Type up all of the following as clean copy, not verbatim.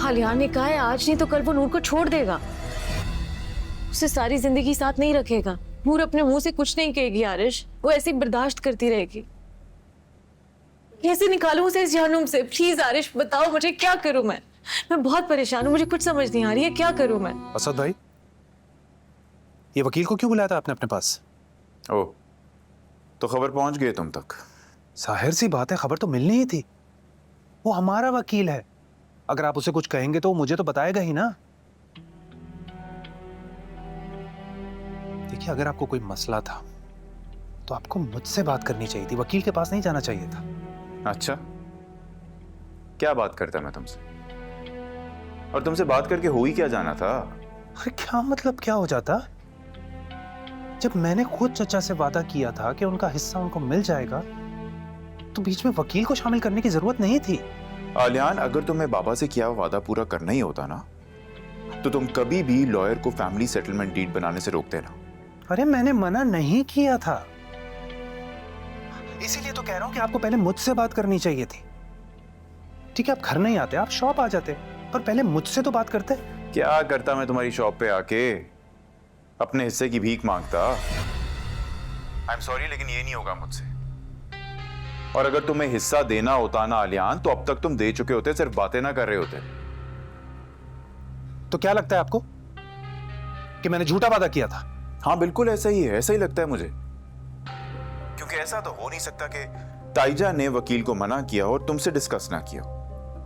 आलियान ने कहा है आज नहीं तो कल वो नूर को छोड़ देगा, उसे सारी जिंदगी साथ नहीं रखेगा। नूर अपने मुंह से कुछ नहीं कहेगी आरिश, वो ऐसे ही बर्दाश्त करती रहेगी। कैसे निकालूं उसे इस जहन्नुम से? प्लीज आरिश बताओ मुझे, क्या करूं मैं बहुत परेशान हूं, मुझे कुछ समझ नहीं आ रही है, क्या करूं मैं? असद भाई, ये वकील को क्यों बुलाया था आपने अपने पास? ओह, तो खबर पहुंच गई तुम तक? जाहिर सी बात है, खबर तो मिलनी ही थी। वो हमारा वकील है, अगर आप उसे कुछ कहेंगे तो मुझे तो बताएगा ही ना। देखिए, अगर आपको कोई मसला था तो आपको मुझसे बात करनी चाहिए थी, वकील के पास नहीं जाना चाहिए था। अच्छा, क्या बात करता मैं तुमसे? और तुमसे बात करके हो ही क्या जाना था? अरे क्या मतलब क्या हो जाता? जब मैंने खुद चचा से वादा किया था कि उनका हिस्सा उनको मिल जाएगा, तो बीच में वकील को शामिल करने की जरूरत नहीं थी। आलियान, अगर तुम्हें बाबा से किया हुआ वादा पूरा करना ही होता ना, तो तुम कभी भी लॉयर को फैमिली सेटलमेंट डीड बनाने से रोकते ना। अरे मैंने मना नहीं किया था, इसीलिए तो कह रहा हूं कि आपको पहले मुझसे बात करनी चाहिए थी। ठीक है, आप घर नहीं आते, आप शॉप आ जाते, पर पहले मुझसे तो बात करते। क्या करता मैं तुम्हारी शॉप पे आके? अपने हिस्से की भीख मांगता। आई एम सॉरी, लेकिन ये नहीं होगा मुझसे। और अगर तुम्हें हिस्सा देना होता ना आलियान, तो अब तक तुम दे चुके होते, सिर्फ बातें ना कर रहे होते। तो क्या लगता है आपको कि मैंने झूठा वादा किया था? हाँ बिल्कुल ऐसा ही है, ऐसा ही लगता है मुझे। क्योंकि ऐसा तो हो नहीं सकता कि ताईजा ने वकील को मना किया और तुमसे डिस्कस ना किया,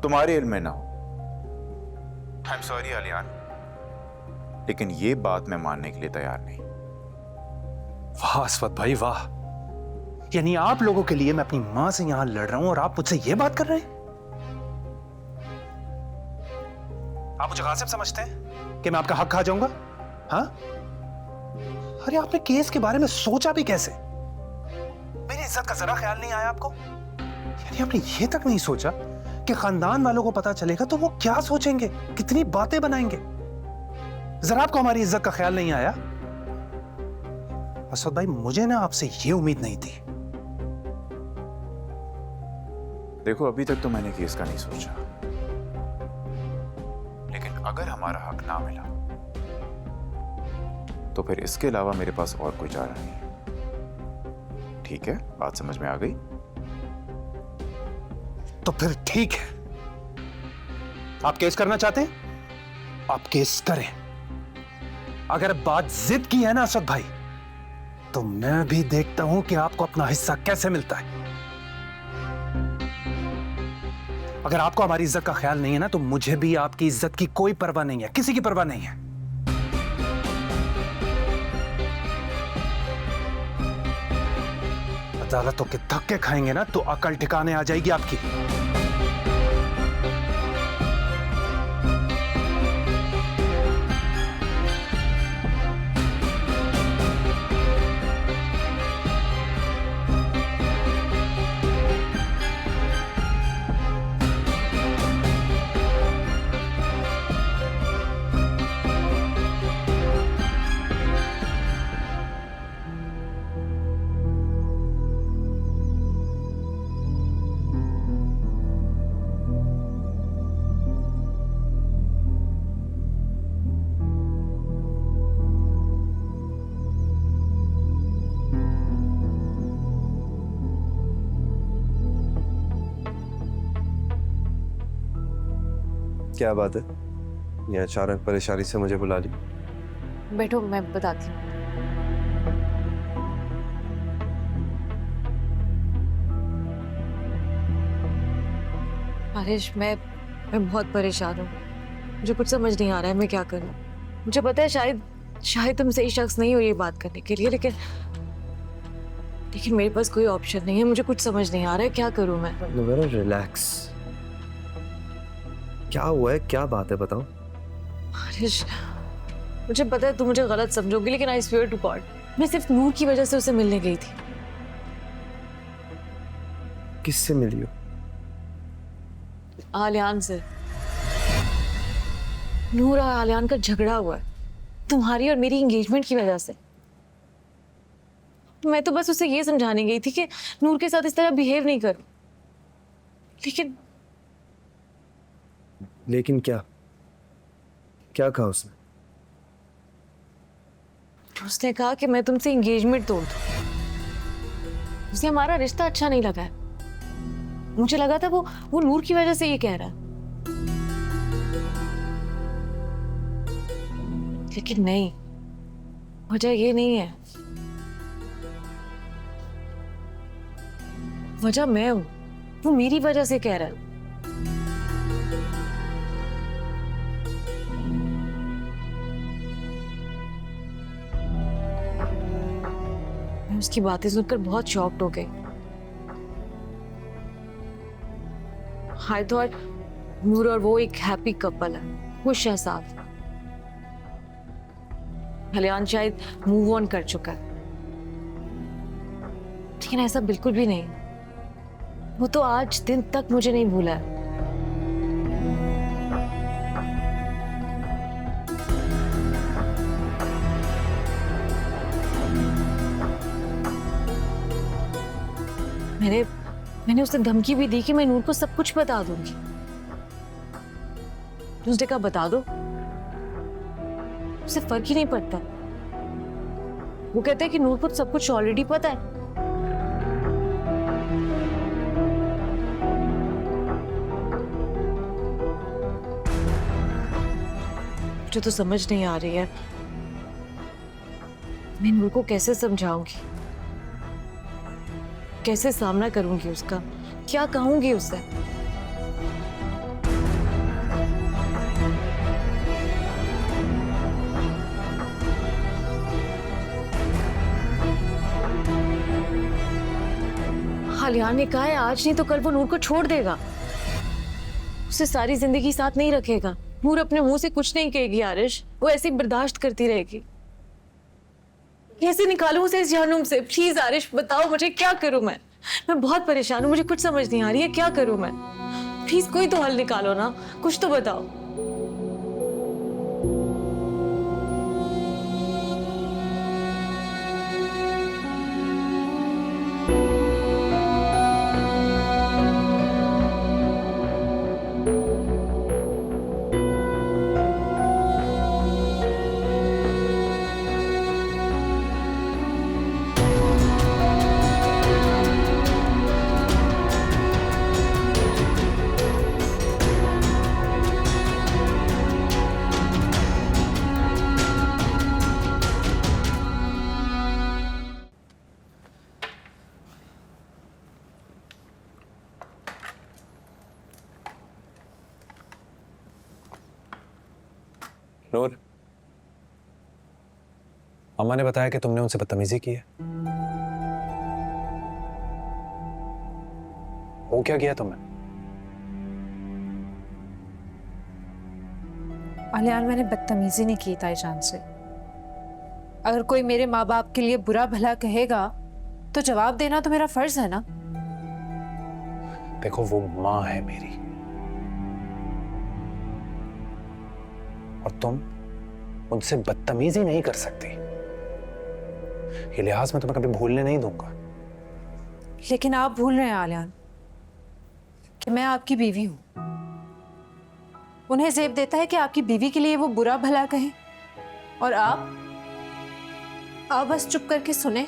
तुम्हारे इल्म में ना हो। आई एम सॉरी आलियान, लेकिन ये बात मैं मानने के लिए तैयार नहीं। वाह असवद भाई वाह, यानी आप लोगों के लिए मैं अपनी मां से यहां लड़ रहा हूं और आप मुझसे ये बात कर रहे हैं? आप मुझे गासिब समझते हैं कि मैं आपका हक खा जाऊंगा? हाँ, अरे आपने केस के बारे में सोचा भी कैसे? मेरी इज्जत का जरा ख्याल नहीं आया आपको? यानी आपने ये तक नहीं सोचा कि खानदान वालों को पता चलेगा तो वो क्या सोचेंगे, कितनी बातें बनाएंगे? जरा आपको हमारी इज्जत का ख्याल नहीं आया? असद भाई, मुझे ना आपसे ये उम्मीद नहीं थी। देखो, अभी तक तो मैंने केस का नहीं सोचा, लेकिन अगर हमारा हक ना मिला तो फिर इसके अलावा मेरे पास और कोई चारा नहीं। ठीक है, बात समझ में आ गई? तो फिर ठीक है, आप केस करना चाहते हैं, आप केस करें। अगर बात जिद की है ना असद भाई, तो मैं भी देखता हूं कि आपको अपना हिस्सा कैसे मिलता है। अगर आपको हमारी इज्जत का ख्याल नहीं है ना, तो मुझे भी आपकी इज्जत की कोई परवाह नहीं है, किसी की परवाह नहीं है। अदालतों के धक्के खाएंगे ना तो अकल ठिकाने आ जाएगी आपकी। क्या बात है, ये अचानक परेशानी से मुझे बुला ली? बैठो, मैं बताती हूँ। आरिश, मैं बहुत परेशान हूँ, मुझे कुछ समझ नहीं आ रहा है मैं क्या करूँ। मुझे पता है शायद तुम सही शख्स नहीं हो ये बात करने के लिए, लेकिन मेरे पास कोई ऑप्शन नहीं है। मुझे कुछ समझ नहीं आ रहा है, क्या करूँ मैं? रिलैक्स, क्या हुआ है, क्या बात है, बताओ। आरिश, मुझे पता है तुम मुझे गलत समझोगी, लेकिन आई स्वेयर टू गॉड, मैं सिर्फ नूर की वजह से उसे मिलने गई थी। किससे मिली हो? आलियान से। नूर और आलियान का झगड़ा हुआ है तुम्हारी और मेरी एंगेजमेंट की वजह से। मैं तो बस उसे ये समझाने गई थी कि नूर के साथ इस तरह बिहेव नहीं करो, लेकिन लेकिन क्या क्या कहा उसने? उसने कहा कि मैं तुमसे एंगेजमेंट तोड़ दूं। उसे हमारा रिश्ता अच्छा नहीं लगा है। मुझे लगा था वो नूर की वजह से ये कह रहा है, लेकिन नहीं, वजह ये नहीं है। वजह मैं हूं, वो मेरी वजह से कह रहा है। मैं उसकी बातें सुनकर बहुत शॉक्ड हो गई। I thought नूर और वो एक हैप्पी कपल है, खुश है साथ। कल्याण शायद मूव ऑन कर चुका है, लेकिन ऐसा बिल्कुल भी नहीं। वो तो आज दिन तक मुझे नहीं भूला है। मैंने उसे धमकी भी दी कि मैं नूर को सब कुछ बता दूंगी। उसने कहा बता दो, उसे फर्क ही नहीं पड़ता। वो कहता है कि नूर को सब कुछ ऑलरेडी पता है। मुझे तो समझ नहीं आ रही है मैं नूर को कैसे समझाऊंगी, कैसे सामना करूंगी उसका, क्या कहूंगी उससे। आलिया ने कहा है आज नहीं तो कल वो नूर को छोड़ देगा, उसे सारी जिंदगी साथ नहीं रखेगा। नूर अपने मुंह से कुछ नहीं कहेगी आरिश, वो ऐसे ही बर्दाश्त करती रहेगी। कैसे निकालूं उसे इस जहन्नुम से? प्लीज आरिश बताओ मुझे, क्या करूं मैं बहुत परेशान हूं, मुझे कुछ समझ नहीं आ रही है, क्या करूं मैं? प्लीज कोई तो हल निकालो ना, कुछ तो बताओ। नूर, अम्मा ने बताया कि तुमने उनसे बदतमीजी की है। वो क्या किया तुमने? आलियान, मैंने बदतमीजी नहीं की ताईजान से। अगर कोई मेरे माँ बाप के लिए बुरा भला कहेगा तो जवाब देना तो मेरा फर्ज है ना। देखो, वो माँ है मेरी, और तुम उनसे बदतमीजी नहीं कर सकती। ये लिहाज मैं तुम्हें कभी भूलने नहीं दूंगा। लेकिन आप भूल रहे हैं आलियान कि मैं आपकी बीवी हूं। उन्हें ज़ेब देता है कि आपकी बीवी के लिए वो बुरा भला कहे, और आप बस चुप करके सुने